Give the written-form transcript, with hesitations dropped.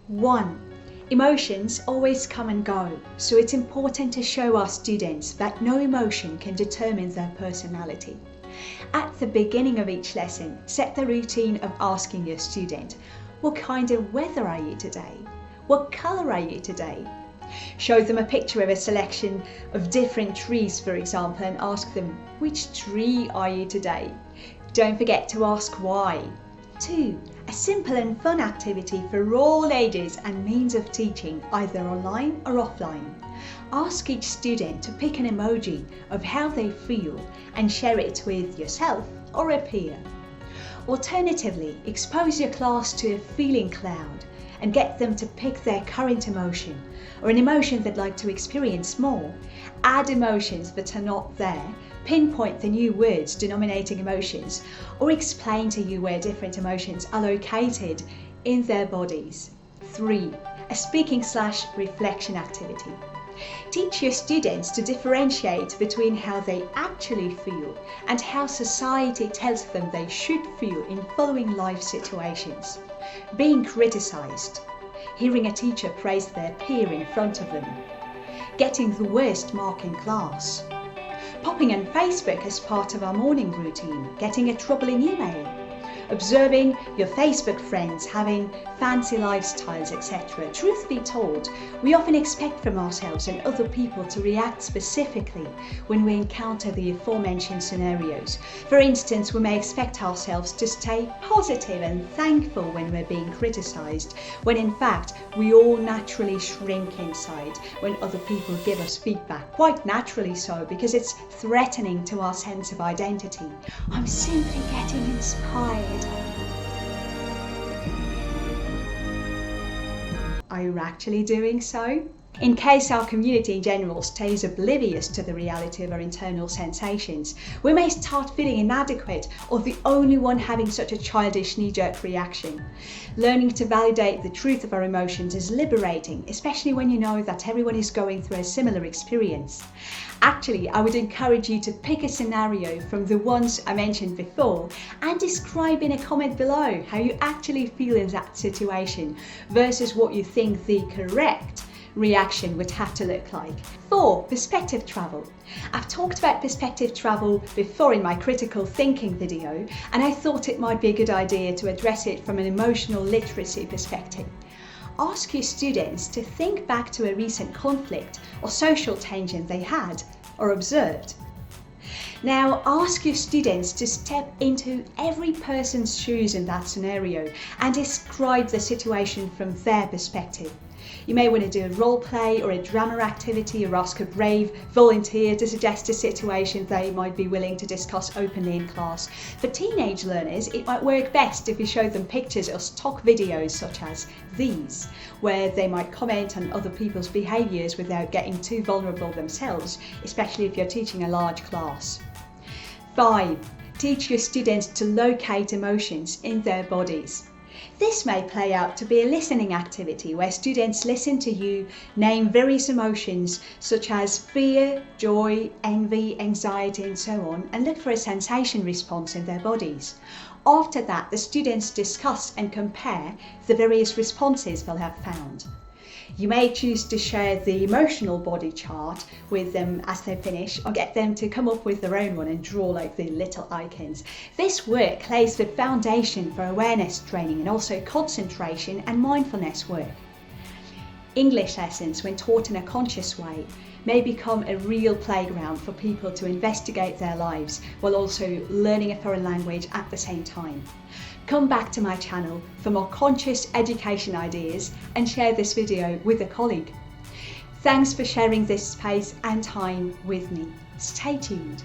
1. Emotions always come and go, so it's important to show our students that no emotion can determine their personality. At the beginning of each lesson, set the routine of asking your student, what kind of weather are you today? What colour are you today? Show them a picture of a selection of different trees, for example, and ask them, which tree are you today? Don't forget to ask why. 2. A simple and fun activity for all ages and means of teaching, either online or offline. Ask each student to pick an emoji of how they feel and share it with yourself or a peer. Alternatively, expose your class to a feeling cloud and get them to pick their current emotion or an emotion they'd like to experience more. Add emotions that are not there, pinpoint the new words denominating emotions, or explain to you where different emotions are located in their bodies. 3. A speaking/reflection activity. Teach your students to differentiate between how they actually feel and how society tells them they should feel in following life situations. Being criticised, hearing a teacher praise their peer in front of them, getting the worst mark in class, popping on Facebook as part of our morning routine, getting a troubling email, observing your Facebook friends having fancy lifestyles, etc. Truth be told, we often expect from ourselves and other people to react specifically when we encounter the aforementioned scenarios. For instance, we may expect ourselves to stay positive and thankful when we're being criticised, when in fact we all naturally shrink inside when other people give us feedback, quite naturally so, because it's threatening to our sense of identity. I'm simply getting inspired. Are you actually doing so? In case our community in general stays oblivious to the reality of our internal sensations, we may start feeling inadequate or the only one having such a childish knee-jerk reaction. Learning to validate the truth of our emotions is liberating, especially when you know that everyone is going through a similar experience. Actually, I would encourage you to pick a scenario from the ones I mentioned before and describe in a comment below how you actually feel in that situation versus what you think the correct reaction would have to look like. 4. Perspective travel. I've talked about perspective travel before in my critical thinking video, and I thought it might be a good idea to address it from an emotional literacy perspective. Ask your students to think back to a recent conflict or social tension they had or observed. Now, ask your students to step into every person's shoes in that scenario and describe the situation from their perspective. You may want to do a role play or a drama activity, or ask a brave volunteer to suggest a situation they might be willing to discuss openly in class. For teenage learners, it might work best if you show them pictures or stock videos such as these, where they might comment on other people's behaviours without getting too vulnerable themselves, especially if you're teaching a large class. 5. Teach your students to locate emotions in their bodies. This may play out to be a listening activity where students listen to you name various emotions such as fear, joy, envy, anxiety and so on, and look for a sensation response in their bodies. After that, the students discuss and compare the various responses they'll have found. You may choose to share the emotional body chart with them as they finish, or get them to come up with their own one and draw like the little icons. This work lays the foundation for awareness training and also concentration and mindfulness work. English lessons, when taught in a conscious way, may become a real playground for people to investigate their lives while also learning a foreign language at the same time. Come back to my channel for more conscious education ideas and share this video with a colleague. Thanks for sharing this space and time with me. Stay tuned.